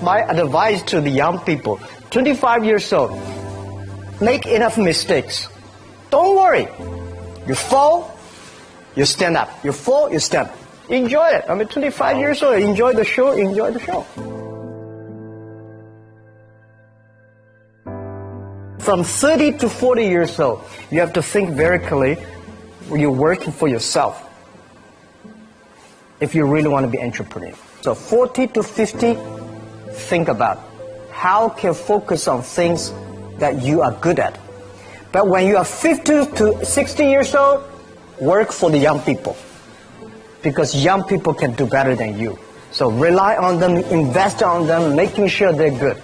My advice to the young people, 25 years old, make enough mistakes. Don't worry. You fall, you stand up. You fall, you stand up. Enjoy it. 25 years old, enjoy the show, enjoy the show. From 30 to 40 years old, you have to think very clearly. You're working for yourself if you really want to be an entrepreneur. So 40 to 50, think about how can focus on things that you are good at. But when you are 50 to 60 years old, work for the young people. Because young people can do better than you. So rely on them, invest on them, making sure they're good.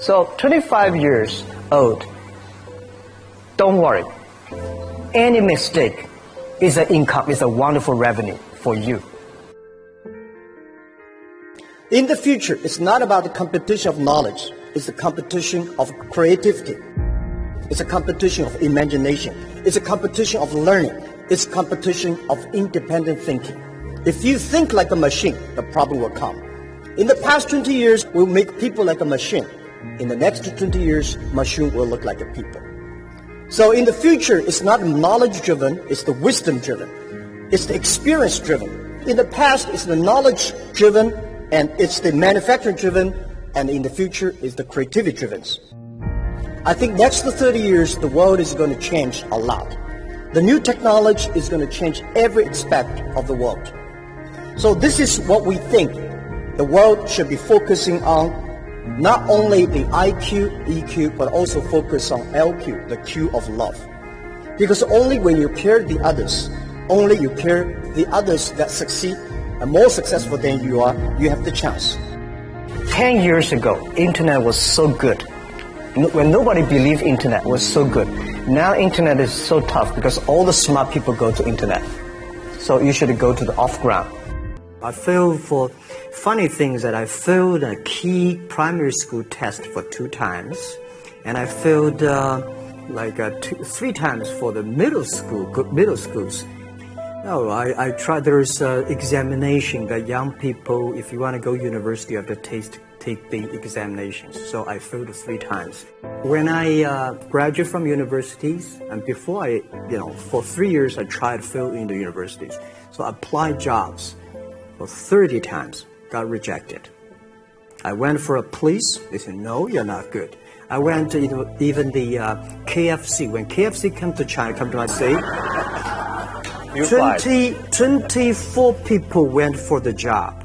So 25 years old, don't worry. Any mistake is an income, is a wonderful revenue for you. In the future, it's not about the competition of knowledge. It's a competition of creativity. It's a competition of imagination. It's a competition of learning. It's a competition of independent thinking. If you think like a machine, the problem will come. In the past 20 years, we'll make people like a machine. In the next 20 years, machine will look like a people. So in the future, it's not knowledge-driven, it's the wisdom-driven. It's the experience-driven. In the past, it's the knowledge-driven, and it's the manufacturing-driven, and in the future, it's the creativity-driven. I think next to 30 years, the world is going to change a lot. The new technology is going to change every aspect of the world. So this is what we think the world should be focusing on, not only the IQ, EQ, but also focus on LQ, the Q of love. Because only when you care the others, only you care the others that succeed and more successful than you are, you have the chance. 10 years ago, internet was so good. When nobody believed internet was so good. Now internet is so tough because all the smart people go to internet. So you should go to the off-ground. I failed for funny things that I failed a key primary school test for 2 times. And I failed 3 times for the middle schools. No, I tried, there's examination that young people, if you want to go university, you have to take the examinations. So I failed 3 times. When I graduated from universities, and before for 3 years I tried to fill in the universities. So I applied jobs for 30 times, got rejected. I went for a police, they said, no, you're not good. I went to even the KFC. When KFC come to China, come to my state, 24 people went for the job.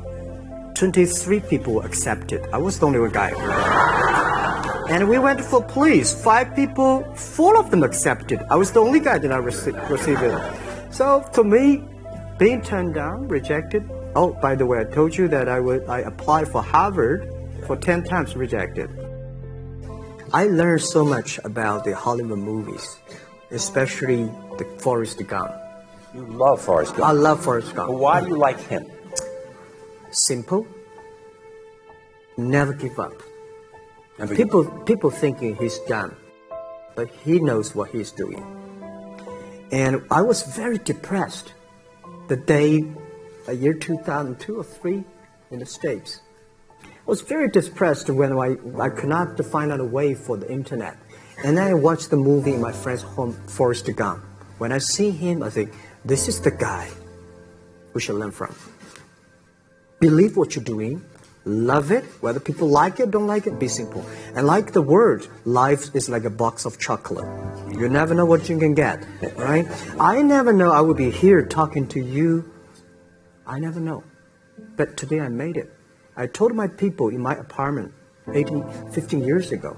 23 people were accepted. I was the only one guy. And we went for police. 5 people, 4 of them accepted. I was the only guy that I received it. So to me, being turned down, rejected. Oh, by the way, I told you that I applied for Harvard for 10 times, rejected. I learned so much about the Hollywood movies, especially the Forrest Gump. You love Forrest Gump. I love Forrest Gump. But why do you like him? Simple. Never give up. People thinking he's dumb, but he knows what he's doing. And I was very depressed the day, year 2002 or 3 in the States. I was very depressed when I could not find out a way for the internet. And then I watched the movie in my friend's home, Forrest Gump. When I see him, I think, this is the guy we should learn from. Believe what you're doing. Love it. Whether people like it, don't like it, be simple. And like the word, life is like a box of chocolate. You never know what you can get, right? I never know I would be here talking to you. I never know. But today I made it. I told my people in my apartment 15 years ago,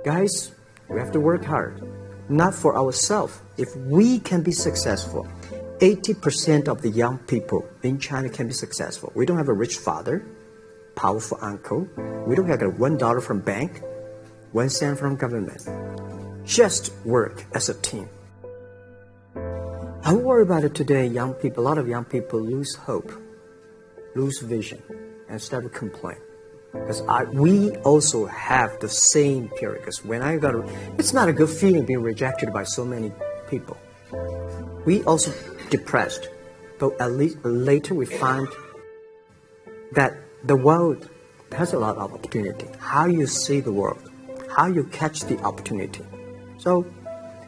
guys, we have to work hard. Not for ourselves. If we can be successful, 80% of the young people in China can be successful. We don't have a rich father, powerful uncle. We don't have $1 from bank, 1 cent from government. Just work as a team. I worry about it today. Young people, a lot of young people lose hope, lose vision, and start to complain. Because we also have the same period. Because when it's not a good feeling being rejected by so many people. We also depressed, but at least later we find that the world has a lot of opportunity. How you see the world, how you catch the opportunity. So,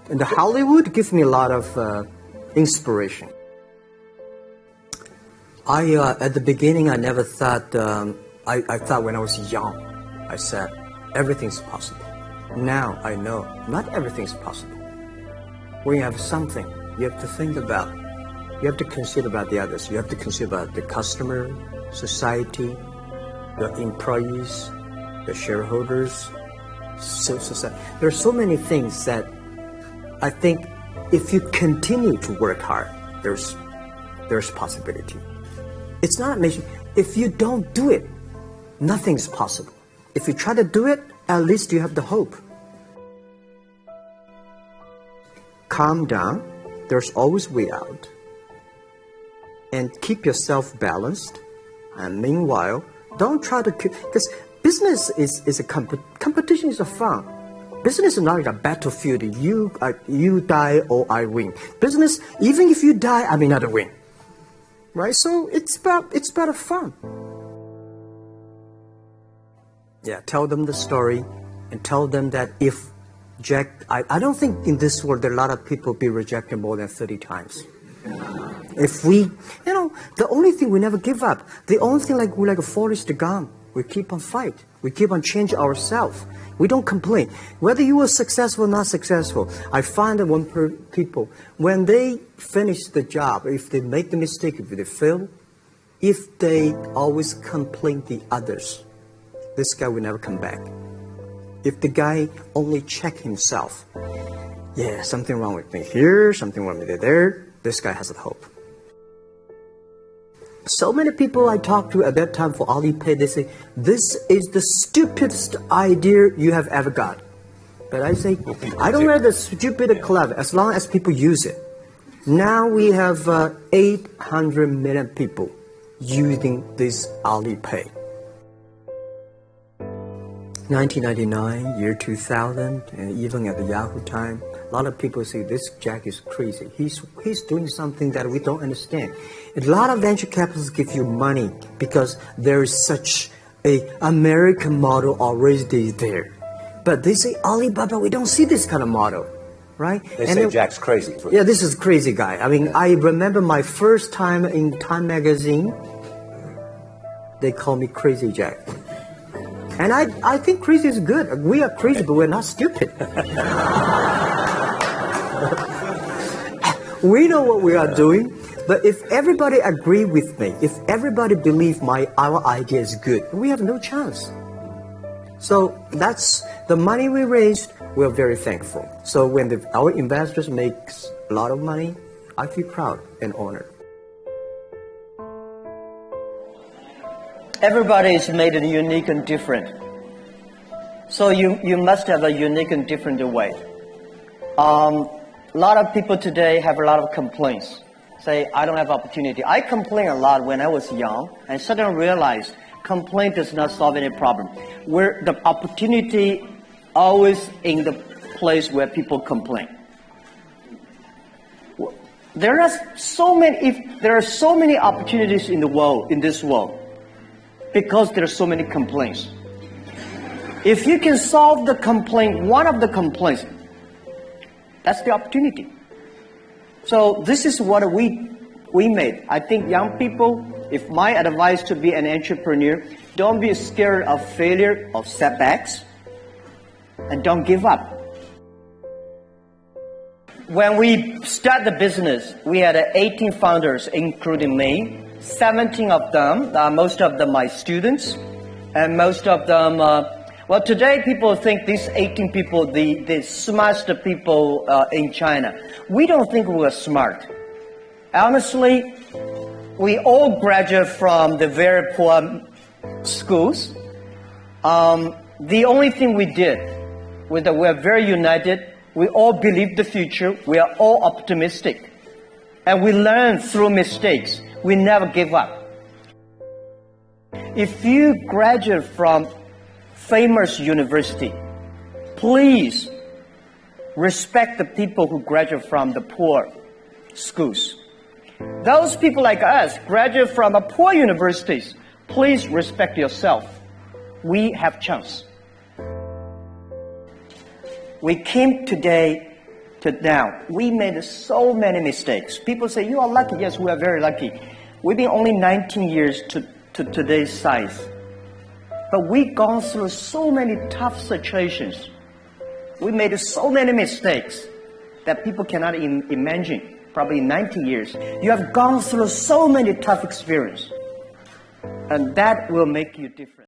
and the Hollywood gives me a lot of inspiration. At the beginning, I never thought, I thought when I was young, I said, everything's possible. Now I know not everything's possible. When you have something, you have to think about, you have to consider about the others. You have to consider about the customer, society, the employees, the shareholders, society. There are so many things that I think if you continue to work hard, there's possibility. It's not a mission. If you don't do it, nothing's possible. If you try to do it, at least you have the hope. Calm down. There's always way out. And keep yourself balanced. And meanwhile, don't try to, because business is a competition is a fun. Business is not like a battlefield. You die or I win. Business, even if you die, I may not win. Right? So it's about fun. Yeah, tell them the story and tell them that if Jack, I don't think in this world there are a lot of people be rejected more than 30 times. If we, the only thing we never give up, the only thing we're like a Forrest Gump, we keep on fight. We keep on changing ourselves. We don't complain. Whether you were successful or not successful, I find that people, when they finish the job, if they make the mistake, if they fail, if they always complain the others, this guy will never come back. If the guy only check himself, yeah, something wrong with me here, something wrong with me there, this guy has a hope. So many people I talked to at that time for Alipay, they say, this is the stupidest idea you have ever got. But I say, I don't know the stupid or clever, as long as people use it. Now we have 800 million people using this Alipay. 1999, year 2000, and even at the Yahoo time, a lot of people say this Jack is crazy. He's doing something that we don't understand. A lot of venture capitalists give you money because there is such a American model already there. But they say Alibaba, we don't see this kind of model, right? They say Jack's crazy. Yeah, this is a crazy guy. I mean, I remember my first time in Time magazine, they call me Crazy Jack. And I think crazy is good. We are crazy, but we're not stupid. We know what we are doing, but if everybody agree with me, if everybody believe our idea is good, we have no chance. So that's the money we raised. We're very thankful. So when our investors make a lot of money, I feel proud and honored. Everybody is made unique and different. So you must have a unique and different way. A lot of people today have a lot of complaints. Say, I don't have opportunity. I complained a lot when I was young and suddenly realized complaint does not solve any problem. Where the opportunity always in the place where people complain. There are so many opportunities in this world, because there are so many complaints. If you can solve the complaint, one of the complaints, that's the opportunity. So this is what we made. I think young people, if my advice to be an entrepreneur, don't be scared of failure, of setbacks, and don't give up. When we started the business, we had 18 founders, including me. 17 of them, most of them my students, and most of them, well, today people think these 18 people, the smartest people in China. We don't think we're smart. Honestly, we all graduate from the very poor schools. The only thing we did was that we're very united. We all believe the future. We are all optimistic. And we learn through mistakes. We never give up. If you graduate from famous university, please respect the people who graduate from the poor schools. Those people like us graduate from poor universities. Please respect yourself. we have chance. We came today to now. We made so many mistakes. People say, you are lucky. Yes, we are very lucky. We've been only 19 years to today's size. But we've gone through so many tough situations. We made so many mistakes that people cannot imagine. Probably 90 years. You have gone through so many tough experiences. And that will make you different.